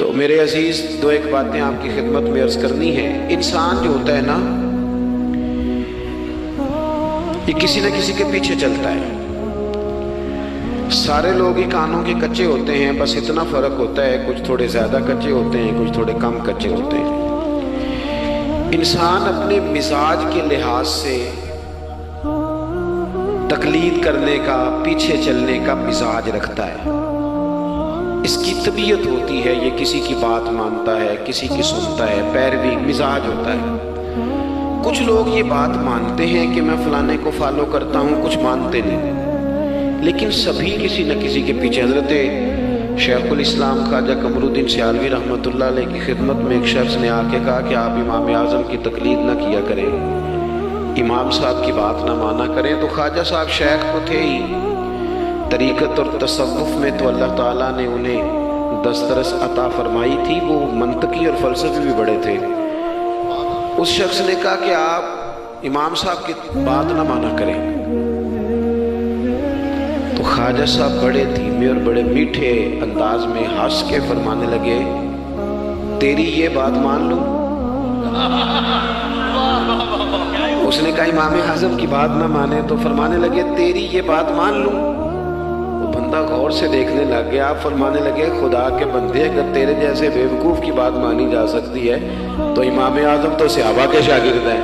تو میرے عزیز دو ایک باتیں آپ کی خدمت میں عرض کرنی ہے۔ انسان جو ہوتا ہے نا، یہ کسی نہ کسی کے پیچھے چلتا ہے۔ سارے لوگ ہی کانوں کے کچے ہوتے ہیں، بس اتنا فرق ہوتا ہے، کچھ تھوڑے زیادہ کچے ہوتے ہیں، کچھ تھوڑے کم کچے ہوتے ہیں۔ انسان اپنے مزاج کے لحاظ سے تقلید کرنے کا، پیچھے چلنے کا مزاج رکھتا ہے۔ اس کی طبیعت ہوتی ہے، یہ کسی کی بات مانتا ہے، کسی کی سنتا ہے، پیروی مزاج ہوتا ہے۔ کچھ لوگ یہ بات مانتے ہیں کہ میں فلانے کو فالو کرتا ہوں، کچھ مانتے نہیں، لیکن سبھی کسی نہ کسی کے پیچھے۔ حضرت شیخ الاسلام خواجہ قمر الدین سیالوی رحمۃ اللہ علیہ کی خدمت میں ایک شخص نے آ کے کہا کہ آپ امام اعظم کی تقلید نہ کیا کریں، امام صاحب کی بات نہ مانا کریں۔ تو خواجہ صاحب شیخ تو تھے ہی، طریقت اور تصوف میں تو اللہ تعالیٰ نے انہیں دسترس عطا فرمائی تھی، وہ منطقی اور فلسفی بھی بڑے تھے۔ اس شخص نے کہا کہ آپ امام صاحب کی بات نہ مانا کریں۔ تو خواجہ صاحب بڑے دھیمے اور بڑے میٹھے انداز میں ہنس کے فرمانے لگے، تیری یہ بات مان لوں؟ اس نے کہا امام اعظم کی بات نہ مانے، تو فرمانے لگے تیری یہ بات مان لوں؟ وہ بندہ غور سے دیکھنے لگ گیا، آپ فرمانے لگے خدا کے بندے، اگر تیرے جیسے بیوقوف کی بات مانی جا سکتی ہے تو امام اعظم تو صحابہ کے شاگرد ہیں۔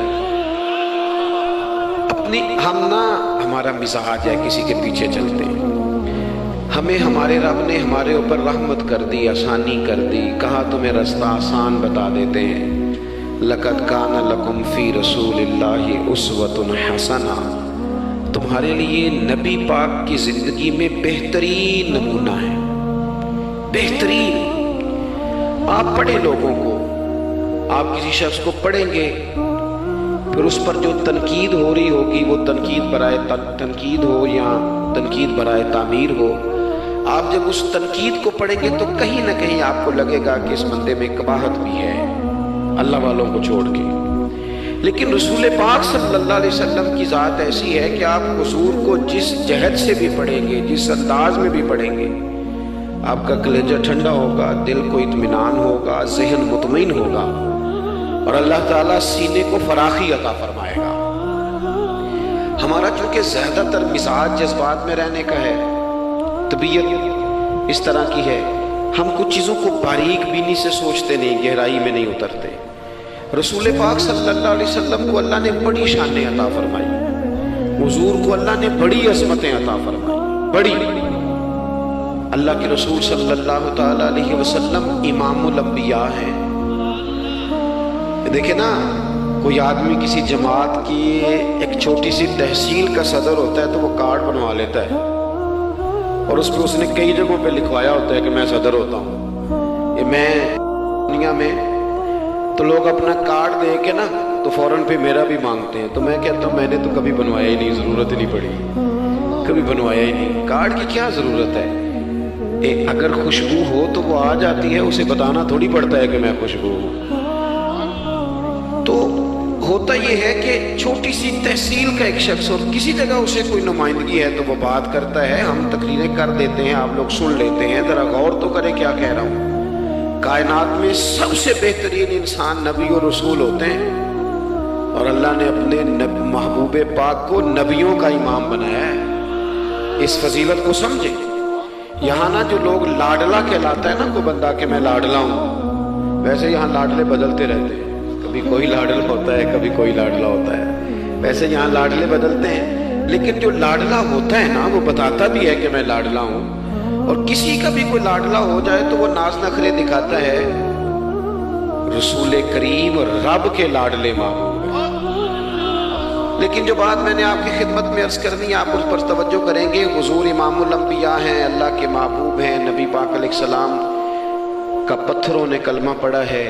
ہمارا مزاج ہے کسی کے پیچھے چلتے ہیں۔ ہمیں ہمارے رب نے ہمارے اوپر رحمت کر دی، آسانی کر دی، کہا تمہیں رستہ آسان بتا دیتے ہیں۔ لَقَدْ كَانَ لَكُمْ فِي رَسُولِ اللَّهِ أُسْوَةٌ حَسَنَةٌ، تمہارے لیے نبی پاک کی زندگی میں بہترین نمونہ ہے، بہترین۔ آپ پڑھیں لوگوں کو، آپ کسی شخص کو پڑھیں گے، پھر اس پر جو تنقید ہو رہی ہوگی وہ تنقید برائے تنقید ہو یا تنقید برائے تعمیر ہو، آپ جب اس تنقید کو پڑھیں گے تو کہیں نہ کہیں آپ کو لگے گا کہ اس بندے میں قباحت بھی ہے، اللہ والوں کو چھوڑ کے۔ لیکن رسول پاک صلی اللہ علیہ وسلم کی ذات ایسی ہے کہ آپ حضور کو جس جہت سے بھی پڑھیں گے، جس انداز میں بھی پڑھیں گے، آپ کا کلیجہ ٹھنڈا ہوگا، دل کو اطمینان ہوگا، ذہن مطمئن ہوگا، اور اللہ تعالیٰ سینے کو فراخی عطا فرمائے گا۔ ہمارا چونکہ زیادہ تر مزاج جذبات میں رہنے کا ہے، طبیعت اس طرح کی ہے، ہم کچھ چیزوں کو باریک بینی سے سوچتے نہیں، گہرائی میں نہیں اترتے۔ رسول پاک صلی اللہ علیہ وسلم کو اللہ نے بڑی شانیں عطا فرمائی، حضور کو اللہ نے بڑی عظمتیں عطا فرمائی، بڑی۔ اللہ کے رسول صلی اللہ تعالیٰ علیہ وسلم امام الانبیاء ہیں۔ دیکھیں نا، کوئی آدمی کسی جماعت کی ایک چھوٹی سی تحصیل کا صدر ہوتا ہے تو وہ کارڈ بنوا لیتا ہے، اور اس پہ اس نے کئی جگہوں پہ لکھوایا ہوتا ہے کہ میں صدر ہوتا ہوں، یہ میں دنیا میں۔ تو لوگ اپنا کارڈ دے کے نا تو فوراً پہ میرا بھی مانگتے ہیں، تو میں کہتا ہوں میں نے تو کبھی بنوایا ہی نہیں، ضرورت ہی نہیں پڑی، کبھی بنوایا ہی نہیں، کارڈ کی کیا ضرورت ہے؟ اگر خوشبو ہو تو وہ آ جاتی ہے، اسے بتانا تھوڑی پڑتا ہے کہ میں خوشبو ہوں۔ تو ہوتا یہ ہے کہ چھوٹی سی تحصیل کا ایک شخص اور کسی جگہ اسے کوئی نمائندگی ہے تو وہ بات کرتا ہے، ہم تقریریں کر دیتے ہیں، آپ لوگ سن لیتے ہیں، ذرا غور تو کریں کیا کہہ رہا ہوں۔ کائنات میں سب سے بہترین انسان نبی اور رسول ہوتے ہیں، اور اللہ نے اپنے محبوب پاک کو نبیوں کا امام بنایا ہے۔ اس فضیلت کو سمجھیں۔ یہاں نا جو لوگ لاڈلا کہلاتا ہے نا کوئی بندہ کہ میں لاڈلا ہوں، ویسے یہاں لاڈلے بدلتے رہتے ہیں، کبھی کوئی لاڈلا ہوتا ہے، کبھی کوئی لاڈلا ہوتا ہے، ویسے یہاں لاڈلے بدلتے ہیں، لیکن جو لاڈلا ہوتا ہے نا وہ بتاتا بھی ہے کہ میں لاڈلا ہوں، اور کسی کا بھی کوئی لاڈلا ہو جائے تو وہ ناز نخرے دکھاتا ہے۔ رسول کریم اور رب کے لاڈلے محبوب ہیں۔ لیکن جو بات میں نے آپ کی خدمت میں عرض کرنی ہے، آپ اس پر توجہ کریں گے۔ حضور امام الانبیاء ہیں، اللہ کے محبوب ہیں، نبی پاک علیہ السلام کا پتھروں نے کلمہ پڑھا ہے،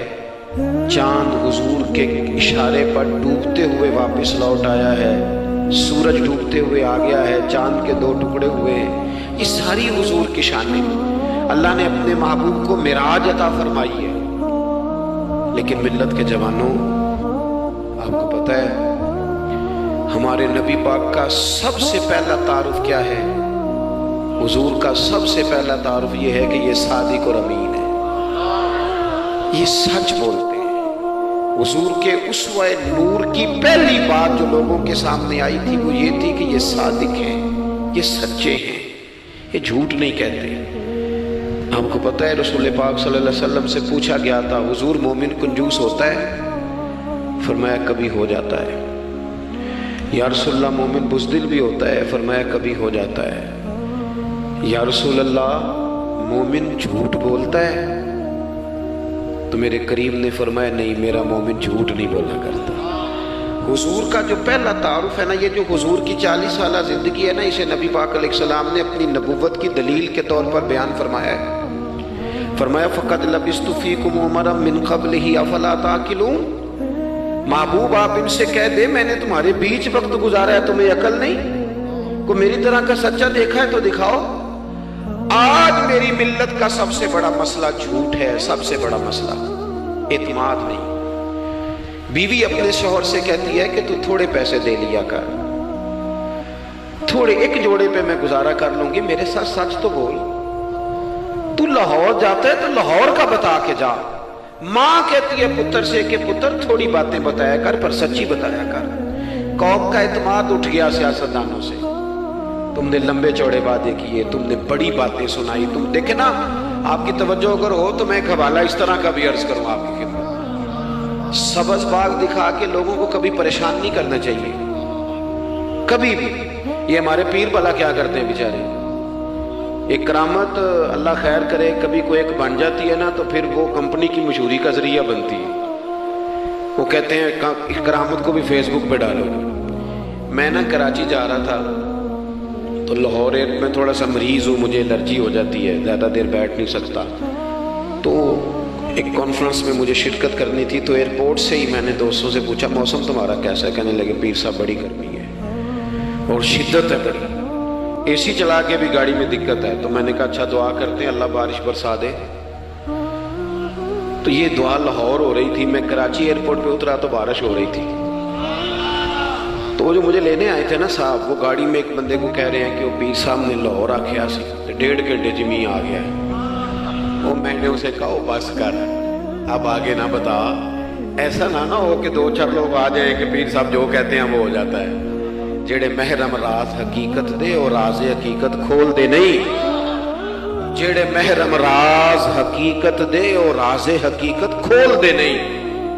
چاند حضور کے اشارے پر ڈوبتے ہوئے واپس لوٹ آیا ہے، سورج ڈوبتے ہوئے آ گیا ہے، چاند کے دو ٹکڑے ہوئے ہیں، یہ ساری حضور کی شانیں۔ اللہ نے اپنے محبوب کو معراج عطا فرمائی ہے۔ لیکن ملت کے جوانوں، آپ کو پتہ ہے ہمارے نبی پاک کا سب سے پہلا تعارف کیا ہے؟ حضور کا سب سے پہلا تعارف یہ ہے کہ یہ صادق اور امین ہے۔ یہ سچ بولتے ہیں۔ حضور کے اسوہ نور کی پہلی بات جو لوگوں کے سامنے آئی تھی وہ یہ تھی کہ یہ صادق ہیں، یہ سچے ہیں، یہ جھوٹ نہیں کہتے۔ آپ کو پتہ ہے رسول پاک صلی اللہ علیہ وسلم سے پوچھا گیا تھا حضور مومن کنجوس ہوتا ہے؟ فرمایا کبھی ہو جاتا ہے۔ یا رسول اللہ مومن بزدل بھی ہوتا ہے؟ فرمایا کبھی ہو جاتا ہے۔ یا رسول اللہ مومن جھوٹ بولتا ہے؟ تو میرے کریم نے فرمایا نہیں، میرا مومن جھوٹ نہیں بولا کرتا۔ حضور کا جو پہلا تعارف ہے نا، یہ جو حضور کی 40 سالہ زندگی ہے نا، اسے نبی پاک علیہ السلام نے اپنی نبوت کی دلیل کے طور پر بیان فرمایا ہے۔ فرمایا فَقَدْ لَبِثْتُ فِيكُمْ عُمَرًا مِّن قَبْلِهِ أَفَلَا تَعْقِلُونَ۔ محبوب آپ ان سے کہہ دے میں نے تمہارے بیچ وقت گزارا ہے، تمہیں عقل نہیں؟ کوئی میری طرح کا سچا دیکھا ہے تو دکھاؤ۔ آج میری ملت کا سب سے بڑا مسئلہ جھوٹ ہے، سب سے بڑا مسئلہ اعتماد نہیں۔ بیوی اپنے شوہر سے کہتی ہے کہ تو تھوڑے پیسے دے لیا کر، تھوڑے ایک جوڑے پہ میں گزارا کر لوں گی، میرے ساتھ سچ تو بول۔ تو لاہور جاتا ہے تو لاہور کا بتا کے جا۔ ماں کہتی ہے پتر سے کہ پتر تھوڑی باتیں بتایا کر پر سچی بتایا کر۔ قوم کا اعتماد اٹھ گیا سیاستدانوں سے، تم نے لمبے چوڑے وعدے کیے، تم نے بڑی باتیں سنائی۔ تم دیکھیں نا، آپ کی توجہ اگر ہو تو میں ایک حوالہ اس طرح کا بھی عرض کروں آپ کی خدمت۔ سبز باغ دکھا کے لوگوں کو کبھی پریشان نہیں کرنا چاہیے، کبھی بھی۔ یہ ہمارے پیر بھلا کیا کرتے ہیں بیچارے، ایک کرامت اللہ خیر کرے کبھی کوئی ایک بن جاتی ہے نا تو پھر وہ کمپنی کی مشہوری کا ذریعہ بنتی ہے۔ وہ کہتے ہیں اس کرامت کو بھی فیس بک پہ ڈالو۔ میں نا کراچی جا رہا تھا تو لاہور میں تھوڑا سا مریض ہوں، مجھے الرجی ہو جاتی ہے، زیادہ دیر بیٹھ نہیں سکتا، تو ایک کانفرنس میں مجھے شرکت کرنی تھی۔ تو ایئرپورٹ سے ہی میں نے دوستوں سے پوچھا موسم تمہارا کیسا ہے؟ کہنے لگے پیر صاحب بڑی گرمی ہے اور شدت ہے بڑی، اے سی چلا کے بھی گاڑی میں دقت ہے۔ تو میں نے کہا اچھا دعا کرتے ہیں اللہ بارش برسا دے۔ تو یہ دعا لاہور ہو رہی تھی، میں کراچی ایئرپورٹ پہ اترا تو بارش ہو رہی تھی۔ تو وہ جو مجھے لینے آئے تھے نا صاحب، وہ گاڑی میں ایک بندے کو کہہ رہے ہیں کہ وہ پیر صاحب نے لاہور آکھیا سی 1.5 گھنٹے جمی آ گیا ہے۔ وہ میں نے اسے کہا بس کر، اب آگے نہ بتا، ایسا نہ ہو کہ 2-4 لوگ آ جائیں کہ پیر صاحب جو کہتے ہیں وہ ہو جاتا ہے۔ جڑے محرم راز حقیقت دے اور راز حقیقت کھول دے نہیں، جڑے محرم راز حقیقت دے اور راز حقیقت کھول دے نہیں،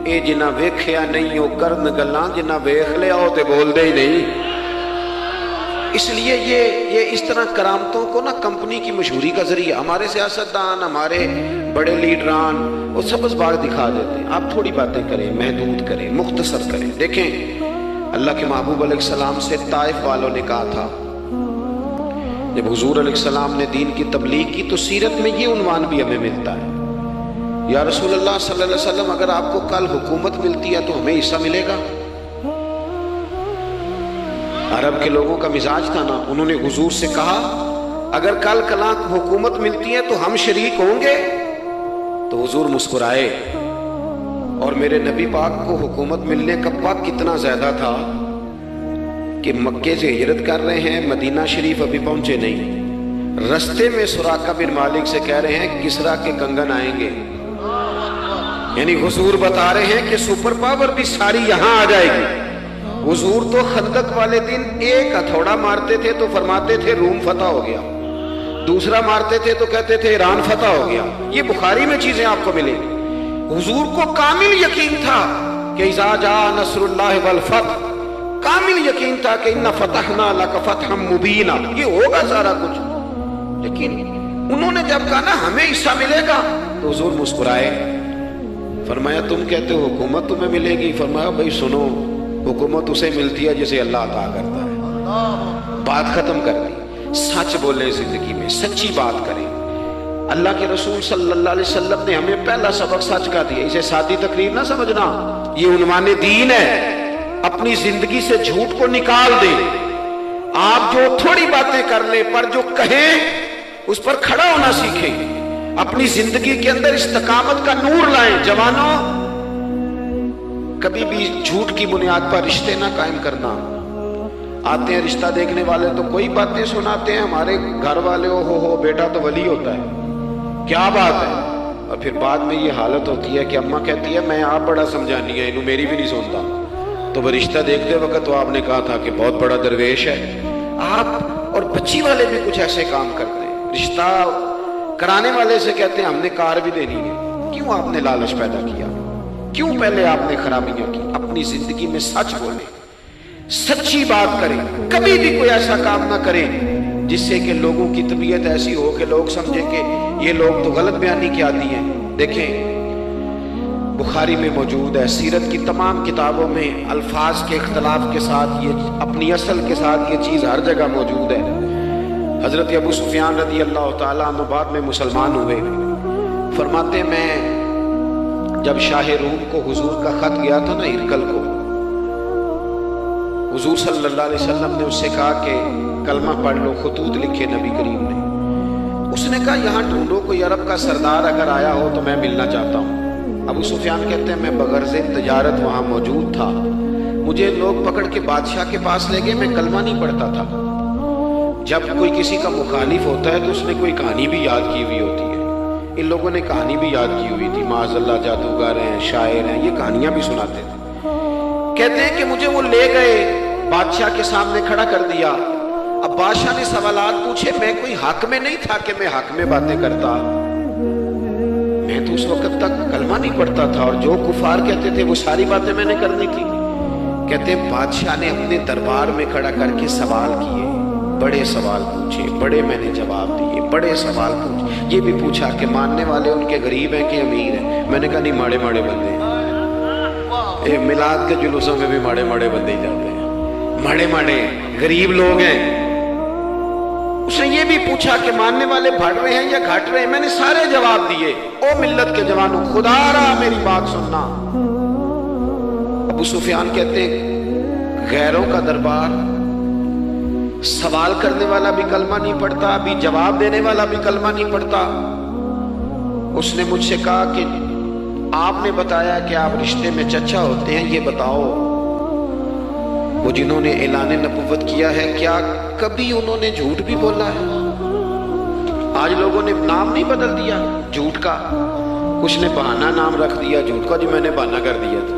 اے جنہ ویکھیا نہیں او کرن گلاں، جنہ ویکھ لیا او تے بول دے ہی نہیں۔ اس لیے یہ اس طرح کرامتوں کو نا کمپنی کی مشہوری کا ذریعہ، ہمارے سیاستدان، ہمارے بڑے لیڈران وہ سبز باغ دکھا دیتے ہیں۔ آپ تھوڑی باتیں کریں، محدود کریں، مختصر کریں۔ دیکھیں اللہ کے محبوب علیہ السلام سے طائف والوں نے کہا تھا، جب حضور علیہ السلام نے دین کی تبلیغ کی تو سیرت میں یہ عنوان بھی ہمیں ملتا ہے، یا رسول اللہ صلی اللہ علیہ وسلم اگر آپ کو کل حکومت ملتی ہے تو ہمیں حصہ ملے گا؟ عرب کے لوگوں کا مزاج تھا نا، انہوں نے حضور سے کہا اگر کل کلاں حکومت ملتی ہے تو ہم شریک ہوں گے؟ تو حضور مسکرائے، اور میرے نبی پاک کو حکومت ملنے کا وقت کتنا زیادہ تھا کہ مکے سے ہجرت کر رہے ہیں، مدینہ شریف ابھی پہنچے نہیں، رستے میں سراقہ بن مالک سے کہہ رہے ہیں کسرا کے کنگن آئیں گے، یعنی حضور بتا رہے ہیں کہ سپر پاور بھی ساری یہاں آ جائے گی۔ حضور تو خندق والے دن ایک ہتھوڑا مارتے تھے تو فرماتے تھے روم فتح ہو گیا، دوسرا مارتے تھے تو کہتے تھے ایران فتح ہو گیا۔ یہ بخاری میں چیزیں آپ کو ملیں گی۔ حضور کو کامل یقین تھا کہ اذا جاء نصر اللہ والفتح، کامل یقین تھا کہ ان فتحنا لک فتحا مبینا، یہ ہوگا سارا کچھ۔ لیکن انہوں نے جب کہا نا ہمیں حصہ ملے گا تو حضور مسکرائے، فرمایا تم کہتے ہو حکومت تمہیں ملے گی؟ فرمایا بھائی سنو، حکومت اسے ملتی ہے جسے اللہ عطا کرتا ہے۔ بات ختم کر دی۔ سچ بولیں زندگی میں، سچی بات کریں۔ اللہ کے رسول صلی اللہ علیہ وسلم نے ہمیں پہلا سبق سچ کا دیا، اسے سادی تقریر نہ سمجھنا، یہ عنوان دین ہے۔ اپنی زندگی سے جھوٹ کو نکال دیں۔ آپ جو تھوڑی باتیں کر لیں پر جو کہیں اس پر کھڑا ہونا سیکھیں، اپنی زندگی کے اندر استقامت کا نور لائیں۔ جوانوں، کبھی بھی جھوٹ کی بنیاد پر رشتے نہ قائم کرنا۔ آتے ہیں رشتہ دیکھنے والے تو کوئی باتیں سناتے ہیں، ہمارے گھر والے ہو بیٹا تو ولی ہوتا ہے، کیا بات ہے؟ اور پھر بعد میں یہ حالت ہوتی ہے کہ اماں کہتی ہے میں آپ بڑا سمجھانی ہے انہوں میری بھی نہیں سنتا. تو وہ رشتہ دیکھتے وقت تو آپ نے کہا تھا کہ بہت بڑا درویش ہے. آپ اور بچی والے بھی کچھ ایسے کام کرتے ہیں. رشتہ کرانے والے سے کہتے ہیں ہم نے کار بھی دینی ہے. کیوں آپ نے لالچ پیدا کیا؟ کیوں پہلے آپ نے خرابیاں کی؟ اپنی زندگی میں سچ بولیں, سچی بات کریں. کبھی بھی کوئی ایسا کام نہ کریں جس سے کہ لوگوں کی طبیعت ایسی ہو کہ لوگ سمجھیں کہ یہ لوگ تو غلط بیانی کے عادی ہیں. دیکھیں بخاری میں موجود ہے, سیرت کی تمام کتابوں میں الفاظ کے اختلاف کے ساتھ یہ اپنی اصل کے ساتھ یہ چیز ہر جگہ موجود ہے. حضرت ابو سفیان رضی اللہ تعالیٰ عنہ بعد میں مسلمان ہوئے. فرماتے میں جب شاہ روم کو حضور کا خط گیا تھا نا ہرقل کو, حضور صلی اللہ علیہ وسلم نے اس سے کہا کہ کلمہ پڑھ لو. خطوط لکھے نبی کریم نے. اس نے کہا یہاں ڈھونڈو کوئی عرب کا سردار اگر آیا ہو تو میں ملنا چاہتا ہوں. ابو سفیان کہتے ہیں میں بغرض تجارت وہاں موجود تھا. مجھے لوگ پکڑ کے بادشاہ کے پاس لے گئے. میں کلمہ نہیں پڑھتا تھا. جب کوئی کسی کا مخالف ہوتا ہے تو اس نے کوئی کہانی بھی یاد کی ہوئی ہوتی ہے. ان لوگوں نے کہانی بھی یاد کی ہوئی تھی, معاذ اللہ جادوگر ہیں, شاعر ہیں, یہ کہانیاں بھی سناتے تھے. کہتے ہیں کہ مجھے وہ لے گئے, بادشاہ کے سامنے کھڑا کر دیا. اب بادشاہ نے سوالات پوچھے. میں کوئی حق میں نہیں تھا کہ میں حق میں باتیں کرتا. میں تو اس وقت تک کلمہ نہیں پڑھتا تھا اور جو کفار کہتے تھے وہ ساری باتیں میں نے کرنی تھی. کہتے ہیں بادشاہ نے اپنے دربار میں کھڑا کر کے سوال کیے, بڑے سوال پوچھے, بڑے میں نے جواب دیے, بڑے سوال پوچھے. یہ بھی پوچھا کہ ماننے والے ان کے غریب ہیں کہ امیر ہیں. میں نے کہا نہیں, ماڑے ماڑے بندے ہیں. میلاد کے جلوسوں میں بھی ماڑے ماڑے بندے ہی جاتے ہیں, ماڑے ماڑے غریب لوگ ہیں. اس نے یہ بھی پوچھا کہ ماننے والے بڑھ رہے ہیں یا گھٹ رہے ہیں. میں نے سارے جواب دیے. او ملت کے جوانوں, خدا رہا میری بات سننا. ابو سفیان کہتے ہیں غیروں کا دربار, سوال کرنے والا بھی کلمہ نہیں پڑھتا, ابھی جواب دینے والا بھی کلمہ نہیں پڑھتا. اس نے مجھ سے کہا کہ آپ نے بتایا کہ آپ رشتے میں چچا ہوتے ہیں, یہ بتاؤ وہ جنہوں نے اعلان نبوت کیا ہے کیا کبھی انہوں نے جھوٹ بھی بولا ہے؟ آج لوگوں نے نام نہیں بدل دیا جھوٹ کا. کچھ نے بہانہ نام رکھ دیا جھوٹ کا, جی میں نے بہانہ کر دیا تھا.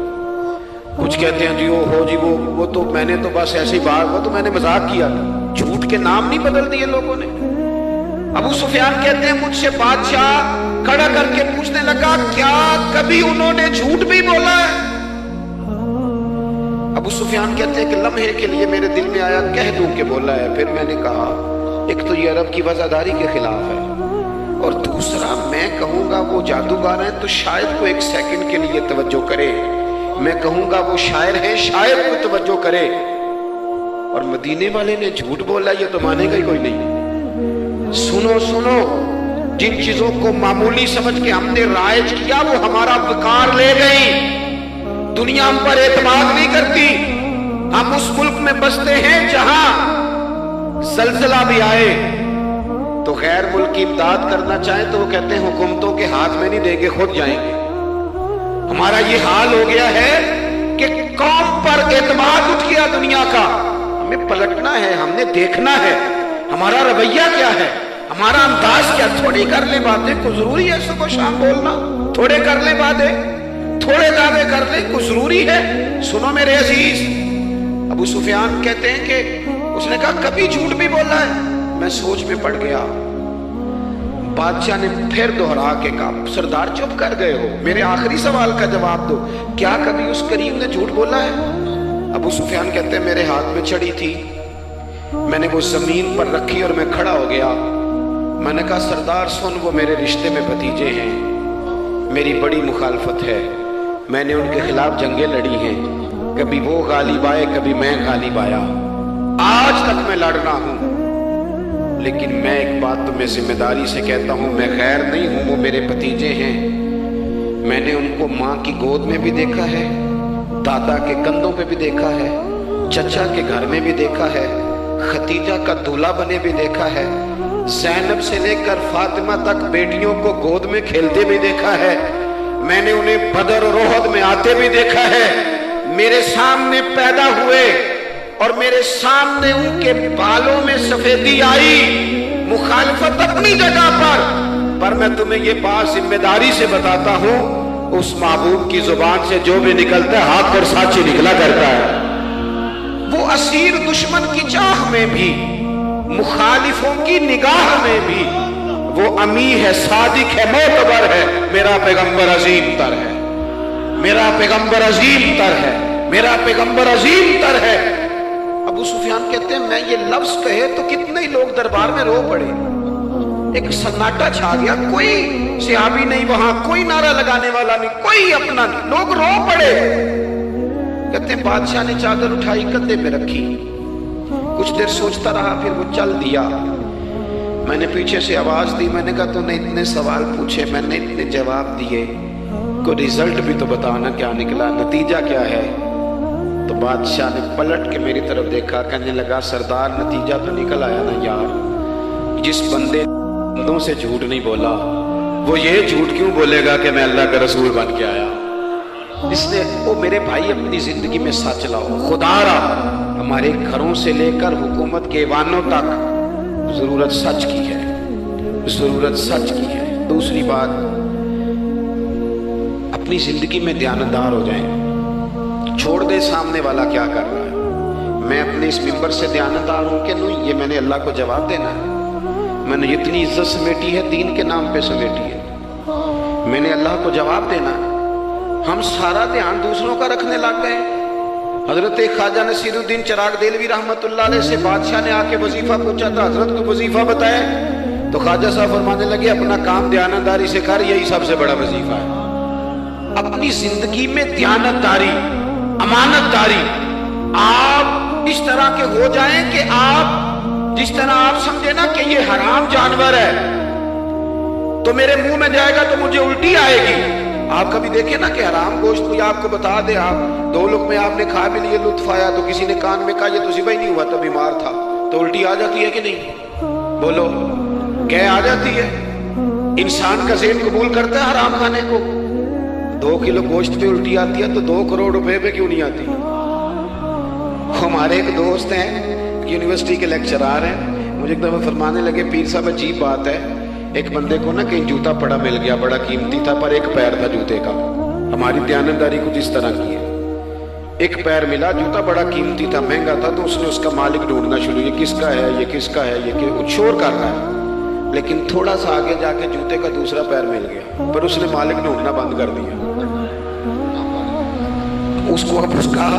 کچھ کہتے ہیں جی وہ تو میں نے تو بس ایسی بات, وہ تو میں نے مذاق کیا تھا. جھوٹ کے نام نہیں بدل دیے لوگوں نے. ابو سفیان کہتے ہیں مجھ سے بادشاہ کھڑا کر کے پوچھنے لگا کیا کبھی انہوں نے جھوٹ بھی بولا ہے؟ ابو سفیان کہتے ہیں کہ لمحے کے لیے میرے دل میں آیا کہہ دوں کہ بولا ہے. پھر میں نے کہا ایک تو یہ عرب کی وفاداری کے خلاف ہے, اور دوسرا میں کہوں گا وہ جادوگر ہیں تو شاید کو ایک سیکنڈ کے لیے توجہ کرے. میں کہوں گا وہ شاعر ہیں, شاید کو توجہ کرے. اور مدینے والے نے جھوٹ بولا, یہ تو مانے گا ہی کوئی نہیں. سنو سنو, جن چیزوں کو معمولی سمجھ کے ہم نے رائج کیا وہ ہمارا وقار لے گئی. دنیا ہم پر اعتماد نہیں کرتی. ہم اس ملک میں بستے ہیں جہاں زلزلہ بھی آئے تو غیر ملکی امداد کرنا چاہیں تو وہ کہتے ہیں حکومتوں کے ہاتھ میں نہیں دیں گے, خود جائیں گے. ہمارا یہ حال ہو گیا ہے کہ قوم پر اعتماد اٹھ گیا دنیا کا. ہمیں پلٹنا ہے, ہم نے دیکھنا ہے ہمارا رویہ کیا ہے, ہمارا انداز کیا. تھوڑی کر لیں باتیں, کو ضروری ہے صبح شام بولنا, تھوڑے کر لیں باتیں, تھوڑے دعوے کر لیں, کو ضروری ہے. سنو میرے عزیز, ابو سفیان کہتے ہیں کہ اس نے کہا کبھی جھوٹ بھی بولا ہے. میں سوچ میں پڑ گیا. بادشاہ نے پھر دوہرا کے کہا سردار چپ کر گئے ہو, میرے آخری سوال کا جواب دو, کیا کبھی اس کریم نے جھوٹ بولا ہے؟ ابو سفیان کہتے ہیں میرے ہاتھ میں چھڑی تھی, میں نے وہ زمین پر رکھی اور میں کھڑا ہو گیا. میں نے کہا سردار سن, وہ میرے رشتے میں بھتیجے ہیں, میری بڑی مخالفت ہے, میں نے ان کے خلاف جنگیں لڑی ہیں, کبھی وہ غالب آئے کبھی میں غالب آیا, آج تک میں لڑ رہا ہوں. لیکن میں ایک بات تمہیں ذمہ داری سے کہتا ہوں, میں غیر نہیں ہوں, وہ میرے بھتیجے ہیں. میں نے ان کو ماں کی گود میں بھی دیکھا ہے, دادا کے کندھوں پہ بھی دیکھا ہے, چچا کے گھر میں بھی دیکھا ہے, ختیجہ کا دولہا بنے بھی دیکھا ہے, زینب سے لے کر فاطمہ تک بیٹیوں کو گود میں کھیلتے بھی دیکھا ہے. میں نے انہیں بدر اور احد میں آتے بھی دیکھا ہے. میرے سامنے پیدا ہوئے اور میرے سامنے ان کے بالوں میں سفیدی آئی. مخالفت اپنی جگہ پر, پر میں تمہیں یہ بات ذمہ داری سے بتاتا ہوں، اس محبوب کی زبان سے جو بھی نکلتا ہے حق اور سچ ہی نکلا کرتا ہے۔ وہ اسیر دشمن کی چاہ میں بھی، مخالفوں کی نگاہ میں بھی وہ امی ہے، صادق ہے، معتبر ہے، میرا پیغمبر عظیم تر ہے، میرا پیغمبر عظیم تر ہے، میرا پیغمبر عظیم تر ہے۔ ابو سفیان کہتے ہیں میں یہ لفظ کہے تو کتنے ہی لوگ دربار میں رو پڑے، ایک سناٹا چھا گیا، کوئی صحابی نہیں وہاں، کوئی نعرہ لگانے والا نہیں، کوئی اپنا نہیں، لوگ رو پڑے۔ کہتے ہیں بادشاہ نے چادر اٹھائی کندھے پہ رکھی، کچھ دیر سوچتا رہا، پھر وہ چل دیا۔ میں نے پیچھے سے آواز دی، میں نے کہا تو نے اتنے سوال پوچھے، میں نے اتنے جواب دیے، کوئی ریزلٹ بھی تو بتانا کیا نکلا، نتیجہ کیا ہے؟ تو بادشاہ نے پلٹ کے میری طرف دیکھا، کہنے لگا سردار نتیجہ تو نکل آیا نا یار، جس بندوں سے جھوٹ نہیں بولا وہ یہ جھوٹ کیوں بولے گا کہ میں اللہ کا رسول بن کے آیا؟ اس نے وہ میرے بھائی اپنی زندگی میں سچ لاؤ، خدا را ہمارے گھروں سے لے کر حکومت کے ایوانوں تک ضرورت سچ کی ہے، ضرورت سچ کی ہے۔ دوسری بات، اپنی زندگی میں دیانتدار ہو جائیں، چھوڑ دے سامنے والا کیا کر رہا ہے، میں اپنے اس ممبر سے دیانتدار ہوں کہ نہیں، یہ میں نے اللہ کو جواب دینا ہے۔ میں نے اتنی عزت سمیٹی ہے، دین کے نام پہ سمیٹی ہے، میں نے اللہ کو جواب دینا ہے۔ ہم سارا دھیان دوسروں کا رکھنے لگ گئے۔ حضرت خواجہ نصیر الدین چراغ دہلوی رحمت اللہ علیہ سے بادشاہ نے آ کے وظیفہ پوچھا تھا، حضرت کو وظیفہ بتائے تو خواجہ صاحب فرمانے لگے اپنا کام دیانتداری سے کر، یہی سب سے بڑا وظیفہ ہے۔ اپنی زندگی میں دیانتداری، امانت داری، آپ اس طرح کے ہو جائیں کہ آپ جس طرح آپ سمجھے نا کہ یہ حرام جانور ہے تو میرے منہ میں جائے گا تو مجھے الٹی آئے گی۔ آپ کبھی دیکھیں نا کہ حرام گوشت کوئی آپ کو بتا دے، آپ دو لقمے آپ نے کھا بھی لیے، لطف آیا، تو کسی نے کان میں کہا یہ تو ذبح ہی نہیں ہوا تھا، بیمار تھا، تو الٹی آ جاتی ہے کہ نہیں؟ بولو، کہہ آ جاتی ہے؟ انسان کا ذہن قبول کرتا ہے حرام کھانے کو؟ 2 کلو گوشت پہ الٹی آتی ہے تو 2 کروڑ روپے پہ کیوں نہیں آتی؟ ہمارے ایک دوست ہیں یونیورسٹی کے لیکچرار ہیں، مجھے ایک دفعہ فرمانے لگے پیر صاحب عجیب بات ہے، ایک بندے کو نا کہیں جوتا پڑا مل گیا، بڑا قیمتی تھا پر ایک پیر تھا جوتے کا۔ ہماری دیانتداری کچھ اس طرح کی ہے، ایک پیر ملا، جوتا بڑا قیمتی تھا، مہنگا تھا، تو اس نے اس کا مالک ڈھونڈنا شروع، یہ کس کا ہے، یہ کس کا ہے، یہ کچھ شور کر رہا ہے، لیکن تھوڑا سا آگے جا کے جوتے کا دوسرا پیر مل گیا، پر اس نے مالک ڈھونڈنا بند کر دیا۔ اس کو اب اس کا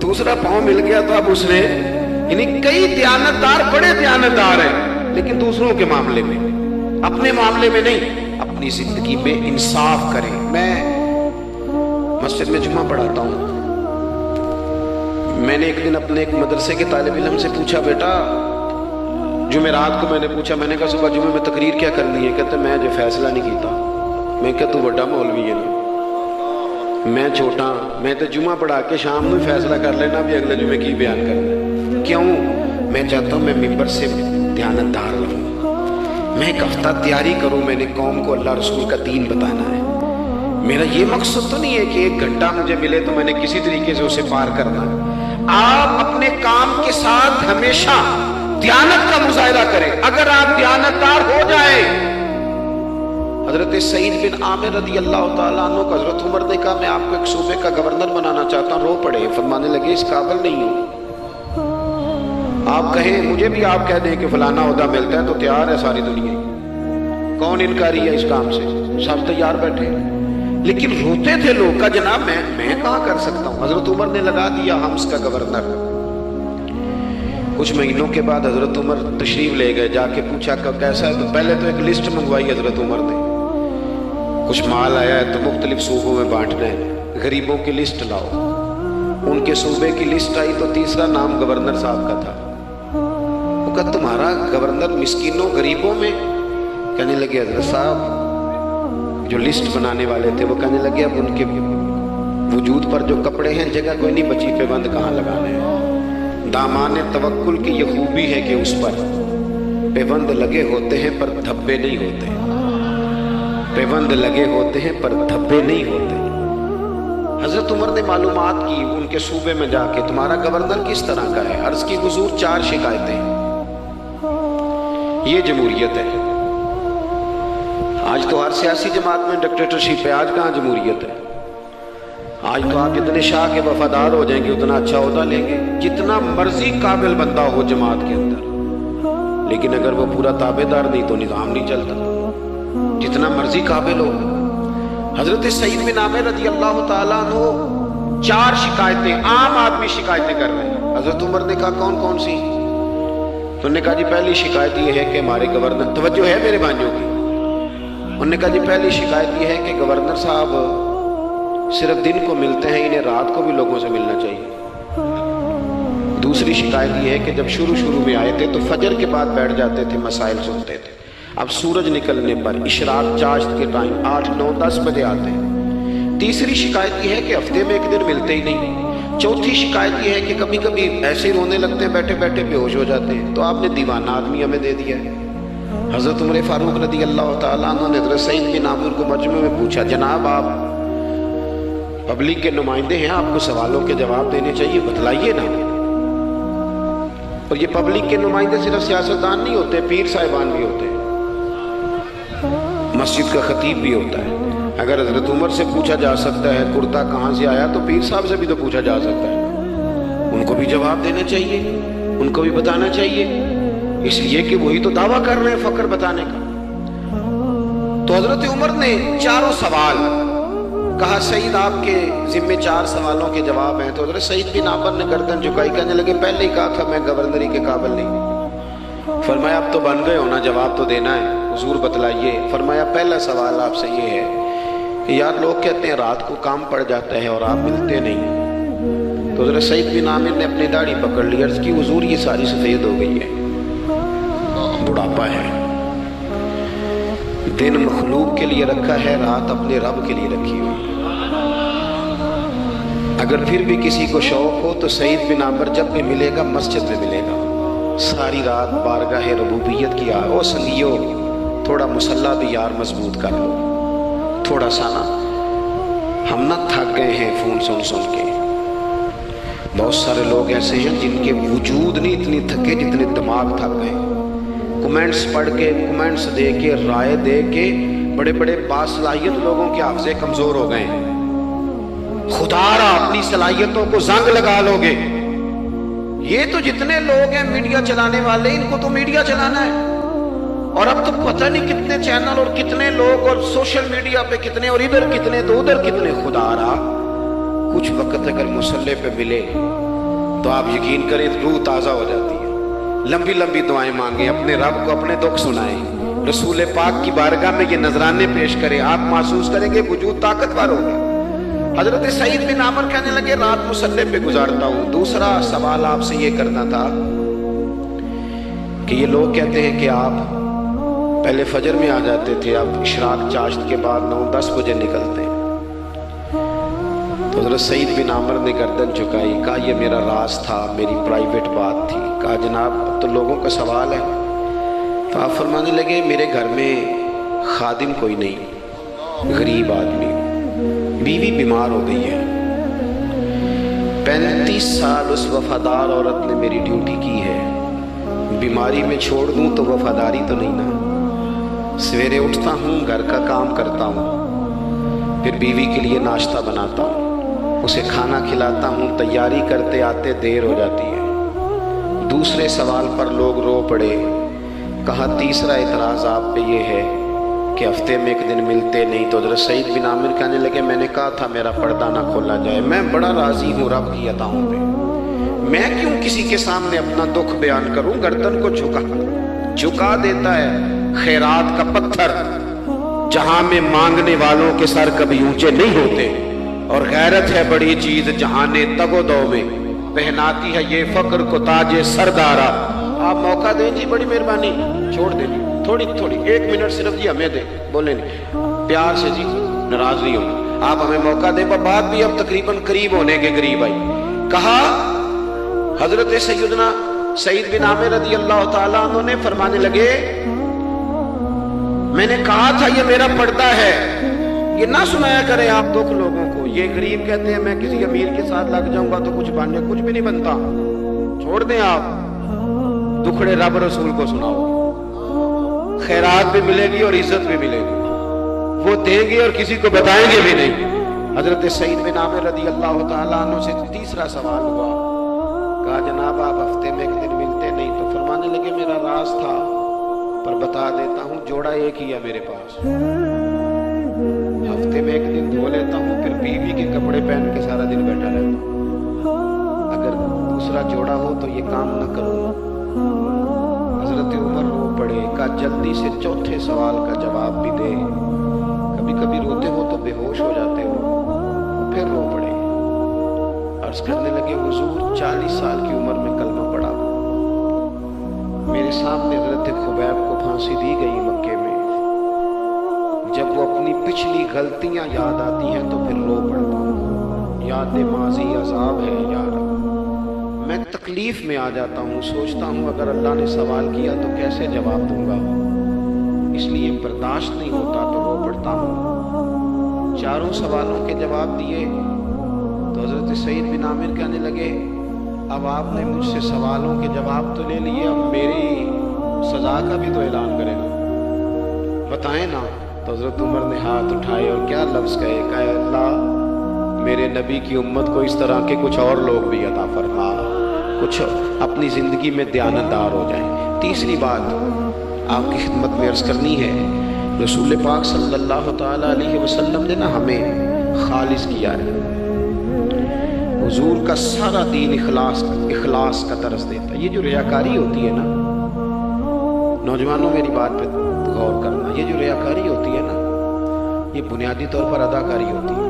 دوسرا پاؤں مل گیا تو اب اس نے، یعنی کئی دیانتدار بڑے دیانتدار ہیں لیکن دوسروں کے معاملے میں، اپنے معاملے میں نہیں، اپنی زندگی میں انصاف کریں۔ میں مسجد میں جمعہ پڑھاتا ہوں، میں نے ایک دن اپنے ایک مدرسے کے طالب علم سے پوچھا، بیٹا جمعرات کو میں نے پوچھا، میں نے کہا صبح جمعے میں تقریر کیا کرنی ہے؟ کہتے میں جو فیصلہ نہیں کیتا۔ میں کہا تو بڑا مولوی ہے نا، میں چھوٹا، میں تو جمعہ پڑھا کے شام میں فیصلہ کر لینا بھی اگلے جمعے کی بیان کرنا۔ کیوں؟ میں چاہتا ہوں میں ممبر سے دیانتدار رہوں، میں ایک ہفتہ تیاری کروں، میں نے قوم کو اللہ رسول کا دین بتانا ہے۔ میرا یہ مقصد تو نہیں ہے کہ 1 گھنٹہ مجھے ملے تو میں نے کسی طریقے سے اسے پار کرنا۔ آپ اپنے کام کے ساتھ ہمیشہ دیانت کا مظاہرہ کریں۔ اگر آپ دیانتدار ہو جائیں، حضرت سعید بن عامر رضی اللہ تعالیٰ عنہ کو حضرت عمر نے کہا میں آپ کو ایک صوبے کا گورنر بنانا چاہتا ہوں، رو پڑے، فرمانے لگے اس قابل نہیں ہوں۔ آپ کہیں، مجھے بھی آپ کہہ دیں کہ فلانا عہدہ ملتا ہے تو تیار ہے ساری دنیا، کون انکاری ہے اس کام سے، سب تیار بیٹھے، لیکن روتے تھے لوگ کا جناب میں کہاں کر سکتا ہوں۔ حضرت عمر نے لگا دیا حمص کا گورنر۔ کچھ مہینوں کے بعد حضرت عمر تشریف لے گئے، جا کے پوچھا کہ کیسا ہے، تو پہلے تو ایک لسٹ منگوائی حضرت عمر نے، کچھ مال آیا ہے تو مختلف صوبوں میں بانٹنا ہے، غریبوں کی لسٹ لاؤ۔ ان کے صوبے کی لسٹ آئی تو تیسرا نام گورنر صاحب کا تھا۔ وہ کہا تمہارا گورنر مسکینوں غریبوں میں؟ کہنے لگے حضرت صاحب جو لسٹ بنانے والے تھے وہ کہنے لگے اب ان کے وجود پر جو کپڑے ہیں جگہ کوئی نہیں بچی، پیبند کہاں لگانے ہیں۔ دامان توکل کی یہ خوبی ہے کہ اس پر پیبند لگے ہوتے ہیں پر دھبے نہیں ہوتے، پیبند لگے ہوتے ہیں پر دھبے نہیں ہوتے۔ حضرت عمر نے معلومات کی ان کے صوبے میں جا کے، تمہارا گورنر کس طرح کا ہے؟ عرض کی حضور 4 شکایتیں، یہ جمہوریت ہے۔ آج تو ہر سیاسی جماعت میں ڈکٹیٹرشپ ہے، آج کہاں جمہوریت ہے؟ آج تو آپ جتنے شاہ کے وفادار ہو جائیں گے اتنا اچھا عہدہ لیں گے، جتنا مرضی قابل بندہ ہو جماعت کے اندر، لیکن اگر وہ پورا تابع دار نہیں تو نظام نہیں چلتا، جتنا مرضی قابل ہو۔ حضرت سعید بن عامر رضی اللہ تعالیٰ عنہ 4 شکایتیں، عام آدمی شکایتیں کر رہے ہیں۔ حضرت عمر نے کہا کون کون سی؟ تو انہوں نے کہا جی پہلی شکایت یہ ہے کہ ہمارے گورنر، توجہ ہے میرے بھائیوں کی، انہوں نے کہا جی پہلی شکایت یہ ہے کہ گورنر صاحب صرف دن کو ملتے ہیں، انہیں رات کو بھی لوگوں سے ملنا چاہیے۔ دوسری شکایت یہ ہے کہ جب شروع میں آئے تھے تو فجر کے بعد بیٹھ جاتے تھے، مسائل سنتے تھے، اب سورج نکلنے پر اشراق چاشت کے ٹائم 8 9 10 بجے آتے ہیں۔ تیسری شکایت یہ ہے کہ ہفتے میں ایک دن ملتے ہی نہیں۔ چوتھی شکایت یہ ہے کہ کبھی کبھی ایسے ہی رونے لگتے ہیں، بیٹھے بیٹھے بے ہوش ہو جاتے ہیں۔ تو آپ نے دیوانہ آدمی ہمیں دے دیا ہے۔ حضرت عمر فاروق رضی اللہ تعالیٰ عنہ نے حضرت سعید بن عامر کو مجمع میں پوچھا، جناب آپ پبلک کے نمائندے ہیں، آپ کو سوالوں کے جواب دینے چاہیے، بتلائیے نا۔ اور یہ پبلک کے نمائندے صرف سیاستدان نہیں ہوتے، پیر صاحبان بھی ہوتے ہیں، مسجد کا خطیب بھی ہوتا ہے۔ اگر حضرت عمر سے پوچھا جا سکتا ہے کرتا کہاں سے آیا، تو پیر صاحب سے بھی تو پوچھا جا سکتا ہے، ان کو بھی جواب دینا چاہیے، ان کو بھی بتانا چاہیے، اس لیے کہ وہی تو دعویٰ کر رہے ہیں فخر بتانے کا۔ تو حضرت عمر نے 4 سوال کہا، سعید آپ کے ذمہ 4 سوالوں کے جواب ہیں۔ تو حضرت سعید بن عامر نے گردن جھکائی، کہنے لگے پہلے ہی کہا تھا میں گورنری کے قابل نہیں۔ فرمایا اب تو بن گئے ہونا، جواب تو دینا ہے، حضور بتلائیے۔ فرمایا پہلا سوال آپ سے یہ ہے کہ یار لوگ کہتے ہیں رات کو کام پڑ جاتا ہے اور آپ ملتے نہیں۔ تو حضرت سعید بن عامر نے اپنی داڑھی پکڑ لی، عرض کی حضور یہ ساری سفید ہو گئی ہے، بڑھاپا ہے، دن مخلوق کے لیے رکھا ہے، رات اپنے رب کے لیے رکھی ہوئی۔ اگر پھر بھی کسی کو شوق ہو تو سعید بن عامر جب بھی ملے گا مسجد میں ملے گا، ساری رات بارگاہ ربوبیت کی او سنگیو تھوڑا مسلح بھی یار مضبوط کر لو، تھوڑا سا نا، ہم نہ تھک گئے ہیں فون سن کے۔ بہت سارے لوگ ایسے ہیں جن کے وجود نہیں اتنی تھکے جتنے دماغ تھک گئے، کمنٹس پڑھ کے، کمنٹس دے کے، رائے دے کے بڑے بڑے باصلاحیت لوگوں کے حافظے کمزور ہو گئے ہیں۔ خدا را اپنی صلاحیتوں کو زنگ لگا لو گے۔ یہ تو جتنے لوگ ہیں میڈیا چلانے والے، ان کو تو میڈیا چلانا ہے، اور اب تو پتہ نہیں کتنے چینل اور کتنے لوگ اور سوشل میڈیا پہ کتنے، اور ادھر کتنے تو ادھر کتنے۔ خدا را کچھ وقت اگر مسلح پہ ملے تو آپ یقین کریں روح تازہ ہو جاتی ہے۔ لمبی لمبی دعائیں مانگیں، اپنے رب کو اپنے دکھ سنائیں، رسول پاک کی بارگاہ میں یہ نذرانے پیش کریں، آپ محسوس کریں گے وجود طاقتور ہوگا۔ حضرت سعید بن عامر کہنے لگے رات مسلح پہ گزارتا ہوں۔ دوسرا سوال آپ سے یہ کرنا تھا کہ یہ لوگ کہتے ہیں کہ آپ پہلے فجر میں آ جاتے تھے، اب اشراق چاشت کے بعد 9 10 بجے نکلتے ہیں۔ تو حضرت سعید بن عامر نے گردن جھکائی، کہا یہ میرا راز تھا، میری پرائیویٹ بات تھی۔ کہا جناب اب تو لوگوں کا سوال ہے۔ تو آپ فرمانے لگے میرے گھر میں خادم کوئی نہیں، غریب آدمی، بیوی بیمار ہو گئی ہے، 35 سال اس وفادار عورت نے میری ڈیوٹی کی ہے، بیماری میں چھوڑ دوں تو وفاداری تو نہیں نا۔ سویرے اٹھتا ہوں، گھر کا کام کرتا ہوں، پھر بیوی کے لیے ناشتہ بناتا ہوں، اسے کھانا کھلاتا ہوں، تیاری کرتے آتے دیر ہو جاتی ہے۔ دوسرے سوال پر لوگ رو پڑے۔ کہا تیسرا اعتراض آپ پہ یہ ہے کہ ہفتے میں ایک دن ملتے نہیں۔ تو حضرت سعید بن عامر کہنے لگے میں نے کہا تھا میرا پردہ نہ کھولا جائے، میں بڑا راضی ہوں رب کی عطاؤں پہ، میں کیوں کسی کے سامنے اپنا دکھ بیان کروں۔ گردن کو جھکا دیتا ہے خیرات کا پتھر، جہاں میں مانگنے والوں کے سر کبھی اونچے نہیں ہوتے، اور غیرت ہے بڑی چیز جہانے تگ و دو میں، پہناتی ہے یہ فقر کو تاج سردارا۔ آپ موقع دیں جی، بڑی مہربانی، چھوڑ دیں جی، تھوڑی 1 منٹ صرف جی ہمیں دیں، بولے نہیں پیار سے جی، ناراض نہیں ہونا، آپ ہمیں موقع دیں۔ پر بات بھی اب تقریباً قریب ہونے کے قریب آئی۔ کہا حضرت سیدنا سعید بن عامر رضی اللہ تعالیٰ عنہ نے فرمانے لگے میں نے کہا تھا یہ میرا پردہ ہے، یہ نہ سنایا کریں آپ دکھ لوگوں کو۔ یہ غریب کہتے ہیں میں کسی امیر کے ساتھ لگ جاؤں گا تو کچھ بھی نہیں بنتا، چھوڑ دیں آپ، دکھڑے رب رسول کو سناؤ، خیرات بھی ملے گی اور عزت بھی ملے گی۔ وہ دیں گے اور کسی کو بتائیں گے بھی نہیں۔ حضرت سعید بن عامر رضی اللہ تعالیٰ عنہ سے تیسرا سوال ہوا، کہا جناب آپ ہفتے میں ایک دن ملتے نہیں، تو فرمانے لگے میرا راز تھا پر بتا دیتا ہوں، جوڑا ایک ہی ہے میرے پاس، ہفتے میں ایک دن دھو لیتا ہوں، پھر بیوی کے کپڑے پہن کے سارا دن بیٹھا رہتا ہوں، اگر دوسرا جوڑا ہو تو یہ کام نہ کروں۔ حضرت عمر رو پڑے، کہا جلدی سے چوتھے سوال کا جواب بھی دے، کبھی کبھی روتے ہو تو بے ہوش ہو جاتے ہو۔ پھر رو پڑے، عرض کرنے لگے حضور 40 سال کی عمر میں کلمہ پڑھا، میرے سامنے حضرت خبیب کو پھانسی دی گئی مکے میں، جب وہ اپنی پچھلی غلطیاں یاد آتی ہیں تو پھر رو پڑتا ہوں، یاد ماضی عذاب ہے یا رب، میں تکلیف میں آ جاتا ہوں، سوچتا ہوں اگر اللہ نے سوال کیا تو کیسے جواب دوں گا، اس لیے برداشت نہیں ہوتا تو رو پڑتا ہوں۔ چاروں سوالوں کے جواب دیے تو حضرت سعید بن عامر کہنے لگے اب آپ نے مجھ سے سوالوں کے جواب تو لے لیے، اب میری سزا کا بھی تو اعلان کرے نا، بتائیں نا۔ تو حضرت عمر نے ہاتھ اٹھائے اور کیا لفظ کہے، کہا اللہ میرے نبی کی امت کو اس طرح کے کچھ اور لوگ بھی عطا فرما، کچھ اپنی زندگی میں دیانتدار ہو جائیں۔ تیسری بات آپ کی خدمت میں عرض کرنی ہے، رسول پاک صلی اللہ تعالیٰ علیہ وسلم نے نا ہمیں خالص کیا ہے، حضور کا سارا دین اخلاص کا درس دیتا ہے۔ یہ جو ریاکاری ہوتی ہے نا، نوجوانوں میری بات پہ غور کرنا، یہ جو ریاکاری ہوتی ہے نا، یہ بنیادی طور پر اداکاری ہوتی ہے۔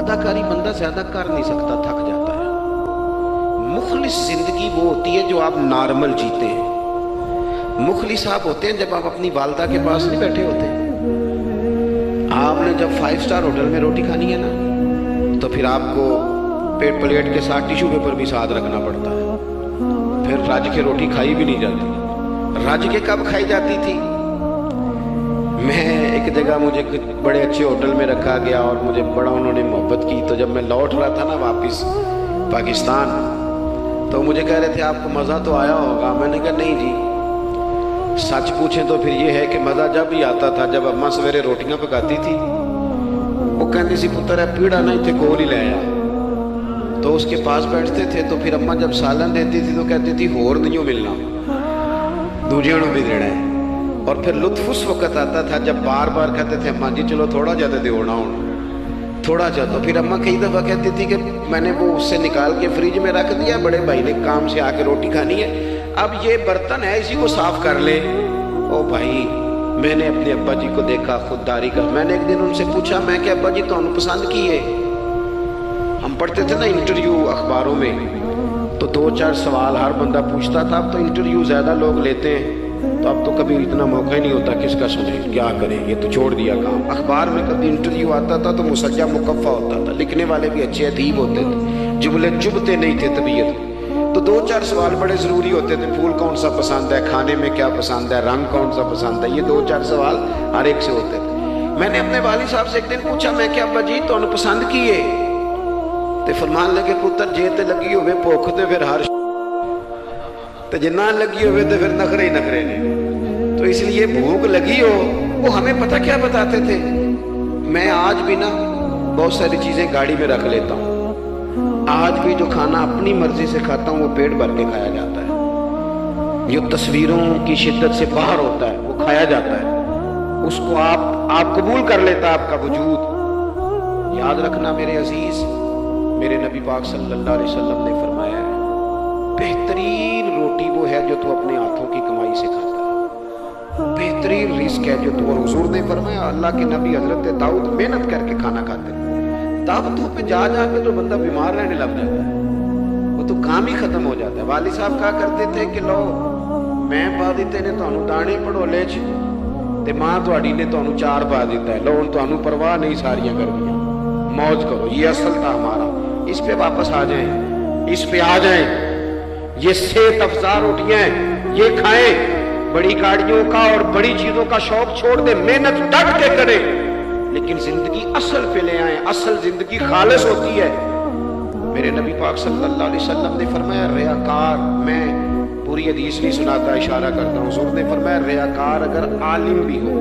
اداکاری بندہ زیادہ کر نہیں سکتا، تھک جاتا ہے۔ مخلص زندگی وہ ہوتی ہے جو آپ نارمل جیتے ہیں۔ مخلص آپ ہوتے ہیں جب آپ اپنی والدہ کے پاس نہیں بیٹھے ہوتے، آپ نے جب 5 سٹار ہوٹل میں روٹی کھانی ہے نا تو پھر آپ کو پلیٹ کے ساتھ ٹیشو پیپر بھی ساتھ رکھنا پڑتا ہے، پھر رج کے روٹی کھائی بھی نہیں جاتی۔ رج کے کب کھائی جاتی تھی؟ میں ایک جگہ مجھے بڑے اچھے ہوٹل میں رکھا گیا اور مجھے بڑا انہوں نے محبت کی، تو جب میں لوٹ رہا تھا نا واپس پاکستان تو مجھے کہہ رہے تھے آپ کو مزہ تو آیا ہوگا، میں نے کہا نہیں جی، سچ پوچھیں تو پھر یہ ہے کہ مزہ جب ہی آتا تھا جب اماں سویرے روٹیاں پکاتی تھی، وہ کہتی سی پتر ہے پیڑا نہیں تھے کول ہی لے آیا، تو اس کے پاس بیٹھتے تھے، تو پھر اماں جب سالن دیتی تھی تو کہتی تھی ہور نہیں ملنا، دوجیاں نوں بھی دینا ہے۔ اور پھر لطف اس وقت آتا تھا جب بار بار کہتے تھے اماں جی چلو تھوڑا جاتے دے ہونا تھوڑا جا، تو پھر اماں کئی دفعہ کہتی تھی کہ میں نے وہ اس سے نکال کے فریج میں رکھ دیا، بڑے بھائی نے کام سے آ کے روٹی کھانی ہے، اب یہ برتن ہے اسی کو صاف کر لے۔ او بھائی میں نے اپنے ابا جی کو دیکھا خودداری کا، میں نے ایک دن ان سے پوچھا میں کہ ابا جی تو انہوں پسند کی ہے، ہم پڑھتے تھے نا انٹرویو اخباروں میں تو 2-4 سوال ہر بندہ پوچھتا تھا، اب تو انٹرویو زیادہ لوگ لیتے ہیں تو اب تو کبھی اتنا موقع ہی نہیں ہوتا کس کا سنے کیا کریں، یہ تو چھوڑ دیا کام۔ اخبار میں کبھی انٹرویو آتا تھا تو مسجع مکفہ ہوتا تھا، لکھنے والے بھی اچھے ادیب ہوتے تھے، جملے چبھتے نہیں تھے طبیعت، تو 2-4 سوال بڑے ضروری ہوتے تھے، پھول کون سا پسند ہے، کھانے میں کیا پسند ہے، رنگ کون سا پسند ہے، یہ 2-4 سوال ہر ایک سے ہوتے تھے۔ میں نے اپنے والد صاحب سے ایک دن پوچھا میں کہ ابا جی تو انہوں پسند کیے، تے فرمان لگے پتر جے تے لگی ہوئے بھوک تے پھر ہر تے جنہ لگی ہوئے تے پھر نخرے ہی نخرے نے، تو اس لیے بھوک لگی ہو وہ ہمیں پتہ کیا بتاتے تھے۔ میں آج بھی نا بہت ساری چیزیں گاڑی میں رکھ لیتا ہوں، آج بھی جو کھانا اپنی مرضی سے کھاتا ہوں وہ پیٹ بھر کے کھایا جاتا ہے، جو تصویروں کی شدت سے باہر ہوتا ہے وہ کھایا جاتا ہے، اس کو آپ قبول کر لیتا ہے آپ کا وجود۔ یاد رکھنا میرے عزیز، میرے نبی پاک صلی اللہ علیہ وسلم نے فرمایا ہے بہترین روٹی وہ ہے جو تو اپنے ہاتھوں کی کمائی سے کھاتا ہے، بہترین رزق ہے جو تو، اور حضور نے فرمایا اللہ کے نبی حضرت داؤد محنت کر کے کھانا کھاتے ہیں، دعوتوں پہ جا کے جو بندہ بیمار رہنے لگ جاتا ہے وہ تو کام ہی ختم ہو جاتا ہے۔ والد صاحب کہا کرتے تھے کہ لو میں پا دیتے نے تانوں دانے پڑولے چ تے ماں تواڈی نے تانوں 4 پا دیتا ہے، لو ہن تانوں پرواہ نہیں ساریاں گرمیاں، موج کرو، یہ اصل تھا ہمارا، اس پہ واپس آ جائیں، اس پہ آ جائیں، یہ صحت افزا روٹیاں ہیں یہ کھائیں، بڑی گاڑیوں کا اور بڑی چیزوں کا شوق چھوڑ دیں، محنت ڈٹ کے کریں، لیکن زندگی اصل پہ لے آئیں، اصل زندگی خالص ہوتی ہے۔ میرے نبی پاک صلی اللہ علیہ وسلم نے فرمایا ریاکار، میں پوری حدیث نہیں سناتا اشارہ کرتا ہوں، حضور نے فرمایا ریاکار اگر عالم بھی ہو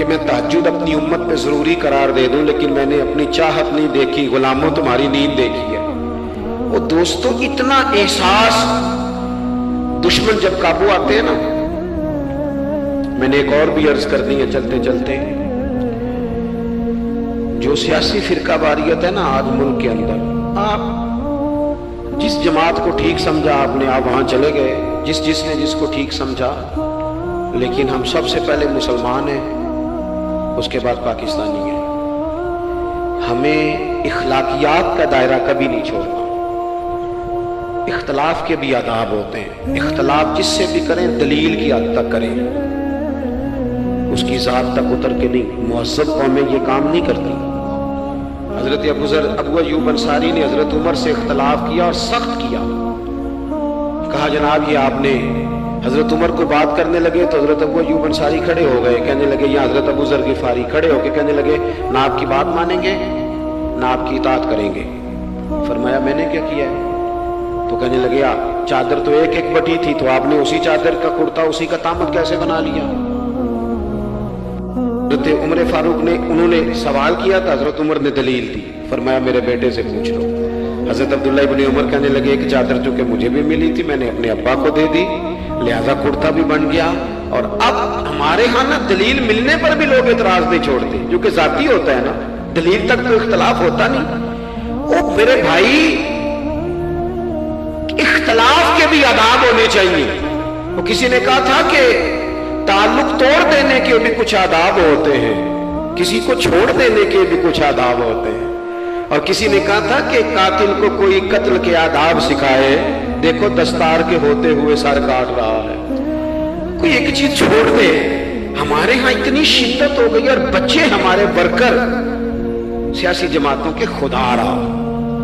کہ میں تہجد اپنی امت پہ ضروری قرار دے دوں، لیکن میں نے اپنی چاہت نہیں دیکھی، غلاموں تمہاری نیند دیکھی ہے۔ وہ دوستوں اتنا احساس، دشمن جب قابو آتے ہیں نا، میں نے ایک اور بھی عرض کر دی ہے چلتے چلتے، جو سیاسی فرقہ واریت ہے نا آج ملک کے اندر، آپ جس جماعت کو ٹھیک سمجھا آپ نے، آپ وہاں چلے گئے، جس نے جس کو ٹھیک سمجھا، لیکن ہم سب سے پہلے مسلمان ہیں، اس کے بعد پاکستانی ہیں۔ ہمیں اخلاقیات کا دائرہ کبھی نہیں چھوڑنا۔ اختلاف کے بھی آداب ہوتے ہیں، اختلاف جس سے بھی کریں دلیل کی حد تک کریں، اس کی ذات تک اتر کے نہیں۔ مہذب قومیں یہ کام نہیں کرتی۔ حضرت ابو ایوب انصاری نے حضرت عمر سے اختلاف کیا اور سخت کیا، کہا جناب یہ آپ نے، حضرت عمر کو بات کرنے لگے تو حضرت ابو ایوب انصاری کھڑے ہو گئے، کہنے لگے، یا حضرت ابو ذر غفاری کھڑے ہو کے کہنے لگے، نہ آپ کی بات مانیں گے نہ آپ کی اطاعت کریں گے۔ فرمایا میں نے کیا کیا ہے؟ تو کہنے لگے چادر تو ایک ایک بٹی تھی، تو آپ نے اسی چادر کا کرتا اسی کا تامت کیسے بنا لیا؟ حضرت عمر فاروق نے، انہوں نے سوال کیا تھا، حضرت عمر نے دلیل دی، فرمایا میرے بیٹے سے پوچھ لو۔ حضرت عبداللہ ابن عمر کہنے لگے ایک چادر چونکہ مجھے بھی ملی تھی، میں نے اپنے ابا کو دے دی، لہذا کرتا بھی بن گیا۔ اور اب ہمارے ہاں نا دلیل ملنے پر بھی لوگ اعتراض نہیں چھوڑتے، جو کہ ذاتی ہوتا ہے نا، دلیل تک تو اختلاف ہوتا نہیں۔ او میرے بھائی، اختلاف کے بھی آداب ہونے چاہیے۔ وہ کسی نے کہا تھا کہ تعلق توڑ دینے کے بھی کچھ آداب ہوتے ہیں، کسی کو چھوڑ دینے کے بھی کچھ آداب ہوتے ہیں، اور کسی نے کہا تھا کہ قاتل کو کوئی قتل کے آداب سکھائے، دیکھو دستار کے ہوتے ہوئے سر کاٹ رہا ہے۔ کوئی ایک چیز چھوڑ دے۔ ہمارے ہاں اتنی شدت ہو گئی، اور بچے ہمارے ورکر سیاسی جماعتوں کے، خدا رہا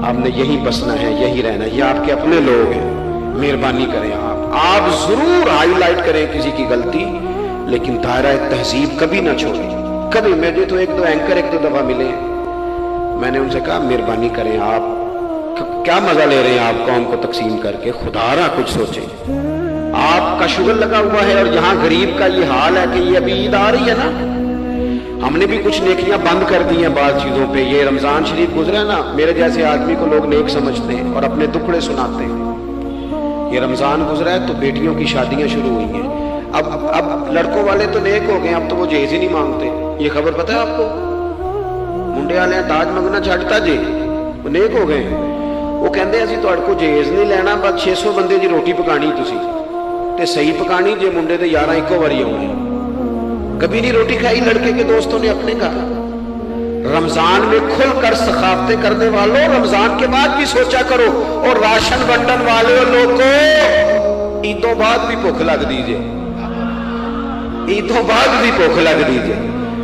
آپ نے یہی بسنا ہے، یہی رہنا ہے، یہ آپ کے اپنے لوگ ہیں، مہربانی کریں آپ ضرور ہائی لائٹ کریں کسی کی غلطی، لیکن دائرہ تہذیب کبھی نہ چھوڑیں۔ کبھی میرے تو ایک دو اینکر ایک دو دفعہ ملے، میں نے ان سے کہا مہربانی کریں، آپ کیا مزہ لے رہے ہیں آپ قوم کو تقسیم کر کے، خدا را کچھ سوچیں۔ آپ کا شغل لگا ہوا ہے، اور یہاں غریب کا یہ حال ہے کہ یہ ابھی عید آ رہی ہے نا، ہم نے بھی کچھ نیکیاں بند کر دی ہیں بعض چیزوں پہ۔ یہ رمضان شریف گزرا ہے نا، میرے جیسے آدمی کو لوگ نیک سمجھتے ہیں اور اپنے دکھڑے سناتے ہیں۔ یہ رمضان گزرا ہے تو بیٹیوں کی شادیاں شروع ہوئی ہیں، اب لڑکوں والے تو نیک ہو گئے، اب تو وہ جہیز ہی نہیں مانگتے۔ یہ خبر پتہ ہے آپ کو؟ منڈے والے داج منگنا چھڈتا جی، وہ نیک ہو گئے۔ وہ کہندے اسی تہاڈے کو جہیز نہیں لینا، بس 600 بندے دی روٹی پکانی تسی، تے صحیح پکانی جے منڈے تے 11 ایکو واری آਉਣੇ۔ کبھی نہیں روٹی کھائی لڑکے کے دوستوں نے اپنے گھر۔ رمضان میں کھل کر سخاوتیں کرنے والوں، رمضان کے بعد بھی سوچا کرو، اور راشن بنٹن والے لوگوں، عیدوں بعد بھی بھوک لگ دیجئے، عیدوں بعد بھی بھوک لگ دیجئے۔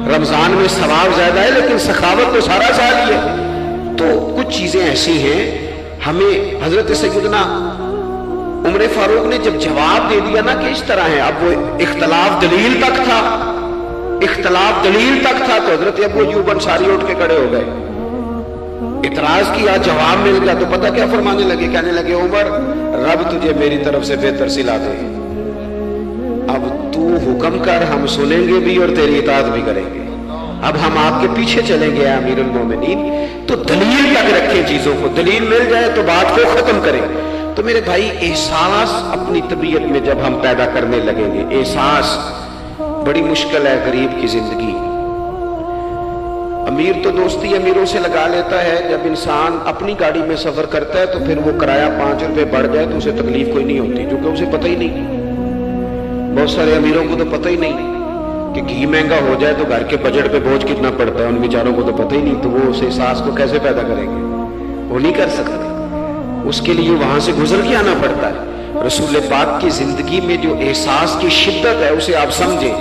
رمضان میں ثواب زیادہ ہے، لیکن سخاوت تو سارا سال ہی ہے۔ تو کچھ چیزیں ایسی ہیں، ہمیں حضرت سیدنا عمر فاروق نے جب جواب دے دیا نا کہ اس طرح ہے، اب وہ اختلاف دلیل تک تھا، اختلاف دلیل تک تھا، تو حضرت ابو ایوب انصاری اٹھ کے کھڑے ہو گئے، اعتراض کیا، جواب مل گیا، تو پتہ کیا فرمانے لگے؟ کہنے لگے عمر، رب تجھے میری طرف سے بہتر صلہ دے، اب تو حکم کر، ہم سنیں گے بھی اور تیری اطاعت بھی کریں گے، اب ہم آپ کے پیچھے چلیں گے امیر المومنین۔ تو دلیل تک رکھیں چیزوں کو، دلیل مل جائے تو بات کو ختم کریں۔ تو میرے بھائی، احساس اپنی طبیعت میں جب ہم پیدا کرنے لگیں گے، احساس، بڑی مشکل ہے غریب کی زندگی۔ امیر تو دوستی امیروں سے لگا لیتا ہے، جب انسان اپنی گاڑی میں سفر کرتا ہے تو پھر وہ کرایہ 5 روپے بڑھ جائے تو اسے تکلیف کوئی نہیں ہوتی، کیونکہ اسے پتہ ہی نہیں۔ بہت سارے امیروں کو تو پتہ ہی نہیں کہ گھی مہنگا ہو جائے تو گھر کے بجٹ پہ بوجھ کتنا پڑتا ہے، ان بیچاروں کو تو پتہ ہی نہیں، تو وہ اس احساس کو کیسے پیدا کریں گے؟ وہ نہیں کر سکتے، اس کے لیے وہاں سے گزر کے آنا پڑتا ہے۔ رسول پاک کی زندگی میں جو احساس کی شدت ہے اسے آپ سمجھیں۔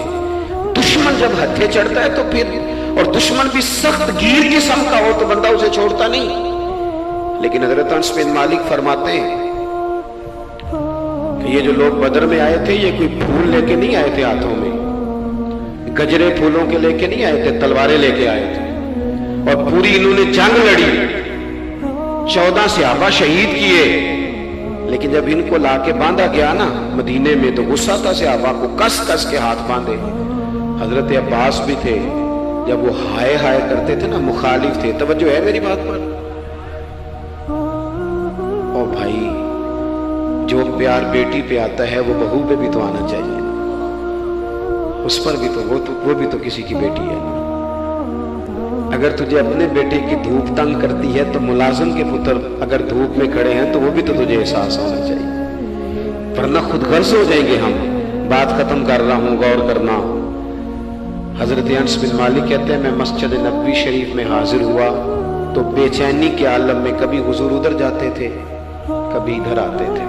دشمن جب ہتھے چڑھتا ہے تو پھر، اور دشمن بھی سخت گیر قسم کا ہو تو بندہ اسے چھوڑتا نہیں۔ لیکن حضرت انس بن مالک فرماتے ہیں کہ یہ جو لوگ بدر میں آئے تھے، یہ کوئی پھول لے کے نہیں آئے تھے ہاتھوں میں، گجرے پھولوں کے لے کے نہیں آئے تھے، تلواریں لے کے آئے تھے، اور پوری انہوں نے جنگ لڑی، 14 صحابہ شہید کیے۔ لیکن جب ان کو لا کے باندھا گیا نا مدینے میں، تو غصہ تھا صحابہ کو، کس کس کے ہاتھ باندھے۔ حضرت عباس بھی تھے، جب وہ ہائے ہائے کرتے تھے نا مخالف تھے. توجہ ہے میری بات پر؟ اور بھائی جو پیار بیٹی پہ آتا ہے وہ بہو پہ بھی تو آنا چاہیے، اس پر بھی تو وہ بھی تو کسی کی بیٹی ہے. اگر تجھے اپنے بیٹے کی دھوپ تنگ کرتی ہے تو ملازم کے پتر اگر دھوپ میں کھڑے ہیں تو وہ بھی تو تجھے احساس ہونا چاہیے، ورنہ خود غرض ہو جائیں گے ہم. بات ختم کر رہا ہوں، غور کرنا. حضرت انس بن مالک کہتے ہیں میں مسجد نبوی شریف میں حاضر ہوا تو بے چینی کے عالم میں کبھی حضور ادھر جاتے تھے، کبھی ادھر آتے تھے،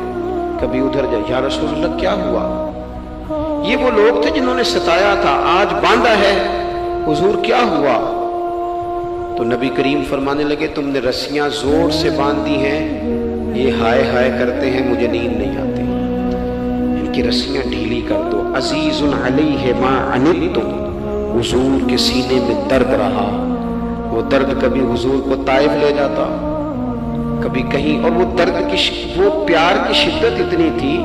کبھی ادھر جائے. یا رسول اللہ کیا ہوا؟ یہ وہ لوگ تھے جنہوں نے ستایا تھا، آج باندھا ہے، حضور کیا ہوا؟ تو نبی کریم فرمانے لگے تم نے رسیاں زور سے باندھی ہیں، یہ ہائے ہائے کرتے ہیں، مجھے نیند نہیں آتی، ان کی رسیاں ڈھیلی کر دو. عزیز علیہ ما عنتم، حضور کے سینے میں درد رہا. وہ درد کبھی حضور کو طائف لے جاتا، کبھی کہیں، اور وہ درد کی وہ پیار کی شدت اتنی تھی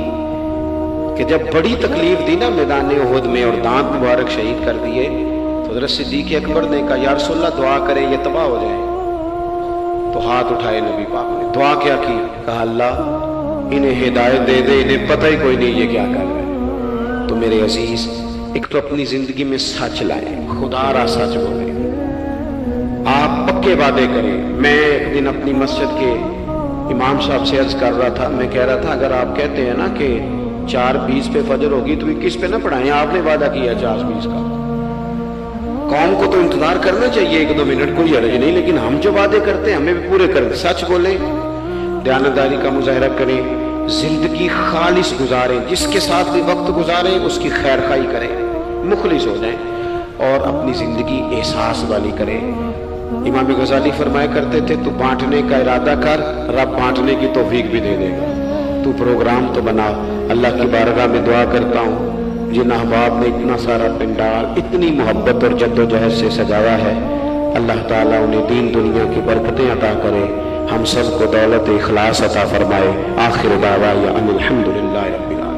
کہ جب بڑی تکلیف دی نا میدان احد میں اور دانت مبارک شہید کر دیے تو حضرت صدیق اکبر نے کہا یا رسول اللہ دعا کریں یہ تباہ ہو جائیں. تو ہاتھ اٹھائے نبی پاک نے، دعا کیا کی؟ کہا اللہ انہیں ہدایت دے دے، انہیں پتہ ہی کوئی نہیں یہ کیا کر رہے ہیں. تو میرے عزیز ایک تو اپنی زندگی میں سچ لائیں، خدا را سچ بولیں، آپ پکے وعدے کریں. میں ایک دن اپنی مسجد کے امام صاحب سے عرض کر رہا تھا، میں کہہ رہا تھا اگر آپ کہتے ہیں نا کہ 4:20 پہ فجر ہوگی تو 21 پہ نہ پڑھائیں، آپ نے وعدہ کیا 4:20 کا. قوم کو تو انتظار کرنا چاہیے 1-2 منٹ، کوئی حرج نہیں، لیکن ہم جو وعدے کرتے ہیں ہمیں بھی پورے کریں. سچ بولیں، دیانتداری کا مظاہرہ کریں، زندگی خالص گزاریں، جس کے ساتھ بھی وقت گزاریں اس کی خیر خواہی کریں، مخلص ہو جائیں اور اپنی زندگی احساس والی کریں. امام غزالی فرمایا کرتے تھے تو بانٹنے کا ارادہ کر، رب بانٹنے کی توفیق بھی دے دے گا. تو پروگرام تو بنا. اللہ کی بارگاہ میں دعا کرتا ہوں جن احباب نے اتنا سارا پنڈال اتنی محبت اور جد و جہد سے سجایا ہے، اللہ تعالیٰ انہیں دین دنیا کی برکتیں عطا کرے، ہم سب کو دولت اخلاص عطا فرمائے. آخر دعوانا ان الحمد للہ رب العالمین.